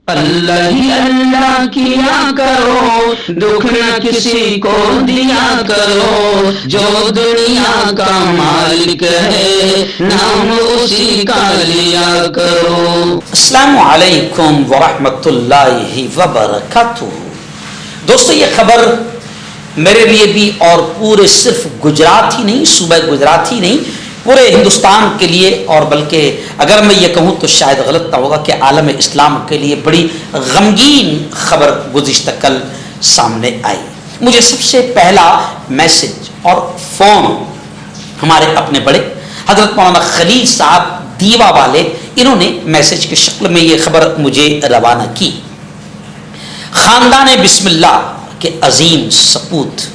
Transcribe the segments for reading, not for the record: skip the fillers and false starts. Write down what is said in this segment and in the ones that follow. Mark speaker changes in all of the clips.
Speaker 1: اللہ ہی اللہ کیا کرو، دکھ نہ کسی کو دیا کرو، جو دنیا کا مالک ہے نام اسی کا لیا کرو۔
Speaker 2: السلام علیکم ورحمۃ اللہ وبرکاتہ۔ دوستو، یہ خبر میرے لیے بھی اور پورے صرف گجرات ہی نہیں، صوبہ گجرات ہی نہیں، پورے ہندوستان کے لیے، اور بلکہ اگر میں یہ کہوں تو شاید غلط نہ ہوگا کہ عالم اسلام کے لیے بڑی غمگین خبر گزشتہ کل سامنے آئی۔ مجھے سب سے پہلا میسج اور فون ہمارے اپنے بڑے حضرت مولانا خلیل صاحب دیوا والے، انہوں نے میسج کی شکل میں یہ خبر مجھے روانہ کی۔ خاندان بسم اللہ کے عظیم سپوت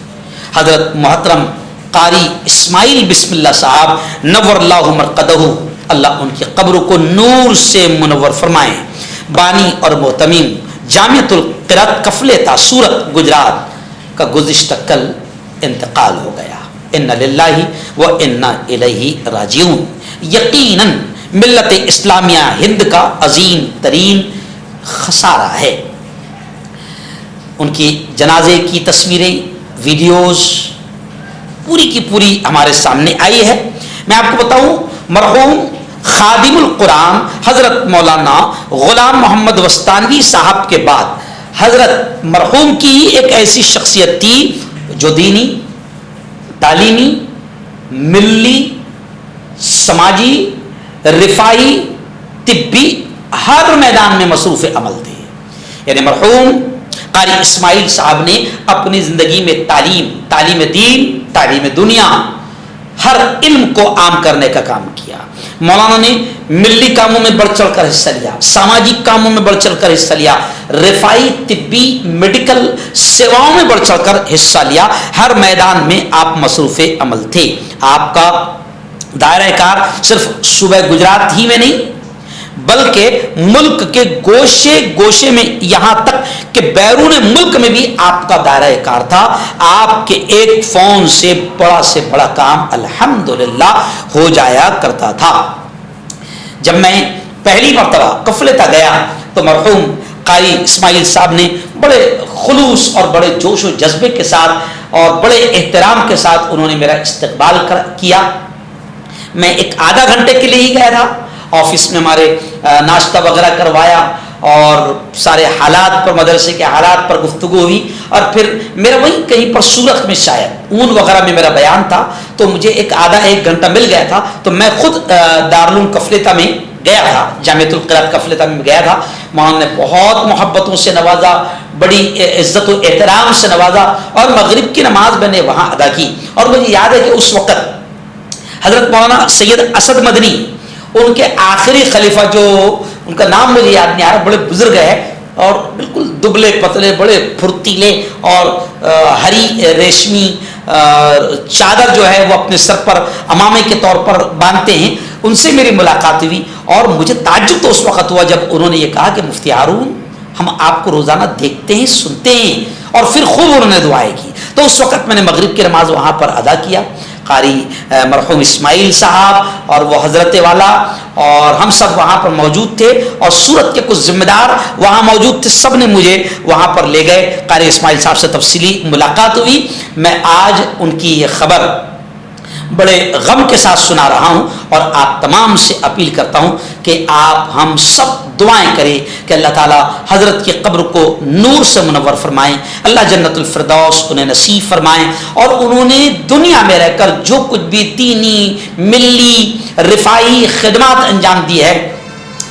Speaker 2: حضرت محترم قاری اسماعیل بسم اللہ صاحب نور اللہ مرقدہ، اللہ ان کی قبر کو نور سے منور فرمائیں، بانی اور محتمیم جامعۃ القرات کفلتا سورت گجرات کا گزشتہ کل انتقال ہو گیا۔ انا للہ و انا الیہ راجعون۔ یقیناً ملت اسلامیہ ہند کا عظیم ترین خسارہ ہے۔ ان کی جنازے کی تصویریں، ویڈیوز پوری کی پوری ہمارے سامنے آئی ہے۔ میں آپ کو بتاؤں، مرحوم خادم القرآن حضرت مولانا غلام محمد وستانوی صاحب کے بعد حضرت مرحوم کی ایک ایسی شخصیت تھی جو دینی، تعلیمی، ملی، سماجی، رفاہی، طبی ہر میدان میں مصروف عمل تھے۔ یعنی مرحوم قاری اسماعیل صاحب نے اپنی زندگی میں تعلیم دین، تعلیم دنیا، ہر علم کو عام کرنے کا کام کیا۔ مولانا نے ملی کاموں میں بڑھ چڑھ کر حصہ لیا، سماجی کاموں میں بڑھ چڑھ کر حصہ لیا، رفائی، طبی، میڈیکل سیواؤں میں بڑھ چڑھ کر حصہ لیا۔ ہر میدان میں آپ مصروف عمل تھے۔ آپ کا دائرہ کار صرف صوبہ گجرات ہی میں نہیں بلکہ ملک کے گوشے گوشے میں، یہاں تک کہ بیرون ملک میں بھی آپ کا دائرہ کار تھا۔ آپ کے ایک فون سے بڑا کام الحمدللہ ہو جایا کرتا تھا۔ جب میں پہلی مرتبہ کفلتا گیا تو مرحوم قاری اسماعیل صاحب نے بڑے خلوص اور بڑے جوش و جذبے کے ساتھ اور بڑے احترام کے ساتھ انہوں نے میرا استقبال کیا۔ میں ایک آدھا گھنٹے کے لیے ہی گیا تھا۔ آفس میں ہمارے ناشتہ وغیرہ کروایا اور سارے حالات پر، مدرسے کے حالات پر گفتگو ہوئی، اور پھر میرا وہیں کہیں پر سورت میں شاید اون وغیرہ میں میرا بیان تھا، تو مجھے ایک گھنٹہ مل گیا تھا، تو میں خود دارالعلوم کفلتا میں گیا تھا، جامعۃ القرات کفلتا میں گیا تھا۔ مولانا نے بہت محبتوں سے نوازا، بڑی عزت و احترام سے نوازا، اور مغرب کی نماز میں نے وہاں ادا کی۔ اور مجھے یاد ہے کہ اس وقت حضرت مولانا سید اسد مدنی، ان کے آخری خلیفہ، جو ان کا نام مجھے یاد نہیں آ رہا، بڑے بزرگ ہے اور بالکل دبلے پتلے، بڑے پھرتیلے، اور ہری ریشمی چادر جو ہے وہ اپنے سر پر امامے کے طور پر باندھتے ہیں۔ ان سے میری ملاقات ہوئی اور مجھے تعجب تو اس وقت ہوا جب انہوں نے یہ کہا کہ مفتی ہارون، ہم آپ کو روزانہ دیکھتے ہیں، سنتے ہیں، اور پھر خوب انہوں نے دعائیں کی۔ تو اس وقت میں نے مغرب کی نماز وہاں پر ادا کیا۔ قاری مرحوم اسماعیل صاحب اور وہ حضرت والا اور ہم سب وہاں پر موجود تھے، اور سورت کے کچھ ذمہ دار وہاں موجود تھے، سب نے مجھے وہاں پر لے گئے۔ قاری اسماعیل صاحب سے تفصیلی ملاقات ہوئی۔ میں آج ان کی یہ خبر بڑے غم کے ساتھ سنا رہا ہوں، اور آپ تمام سے اپیل کرتا ہوں کہ آپ ہم سب دعائیں کریں کہ اللہ تعالیٰ حضرت کی قبر کو نور سے منور فرمائیں، اللہ جنت الفردوس انہیں نصیب فرمائیں، اور انہوں نے دنیا میں رہ کر جو کچھ بھی دینی، ملی، رفائی خدمات انجام دی ہے،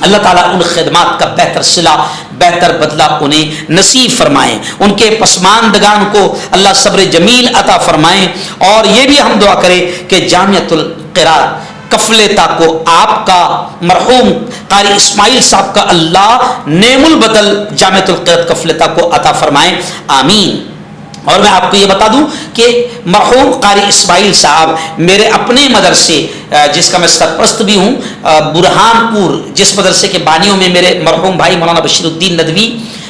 Speaker 2: اللہ تعالیٰ ان خدمات کا بہتر صلہ، بہتر بدلہ انہیں نصیب فرمائیں۔ ان کے پسماندگان کو اللہ صبر جمیل عطا فرمائیں، اور یہ بھی ہم دعا کریں کہ جامعۃ القرات کفلتا کو آپ کا مرحوم قاری اسماعیل صاحب کا اللہ نعم البدل جامعۃ القرات کفلتا کو عطا فرمائیں، آمین۔ اور میں آپ کو یہ بتا دوں کہ مرحوم قاری اسماعیل صاحب میرے اپنے مدرسے جس کا میں سرپرست بھی ہوں، برہان پور، جس مدرسے کے بانیوں میں میرے مرحوم بھائی مولانا بشیر الدین ندوی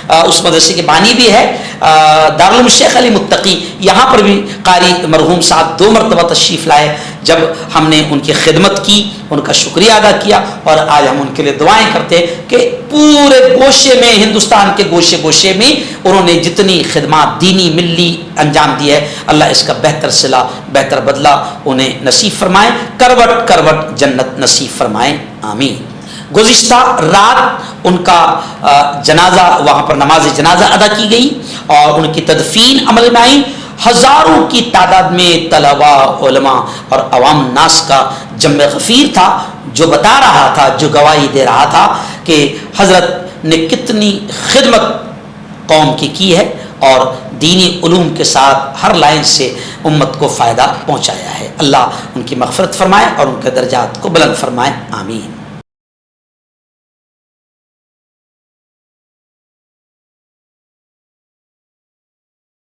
Speaker 2: اس مدرسے کے بانی بھی ہے، دارالعلوم شیخ علی متقی، یہاں پر بھی قاری مرحوم صاحب 2 مرتبہ تشریف لائے، جب ہم نے ان کی خدمت کی ان کا شکریہ ادا کیا، اور آج ہم ان کے لیے دعائیں کرتے کہ پورے گوشے میں، ہندوستان کے گوشے گوشے میں انہوں نے جتنی خدمات دینی ملی انجام دی ہے، اللہ اس کا بہتر صلہ بہتر بدلہ انہیں نصیب فرمائے، کروٹ کروٹ جنت نصیب فرمائے، آمین۔ گزشتہ رات ان کا جنازہ، وہاں پر نماز جنازہ ادا کی گئی اور ان کی تدفین عمل میں آئی۔ ہزاروں کی تعداد میں طلباء، علماء اور عوام الناس کا جمع غفیر تھا، جو بتا رہا تھا، جو گواہی دے رہا تھا کہ حضرت نے کتنی خدمت قوم کی ہے اور دینی علوم کے ساتھ ہر لائن سے امت کو فائدہ پہنچایا ہے۔ اللہ ان کی مغفرت فرمائے اور ان کے درجات کو بلند فرمائے، آمین۔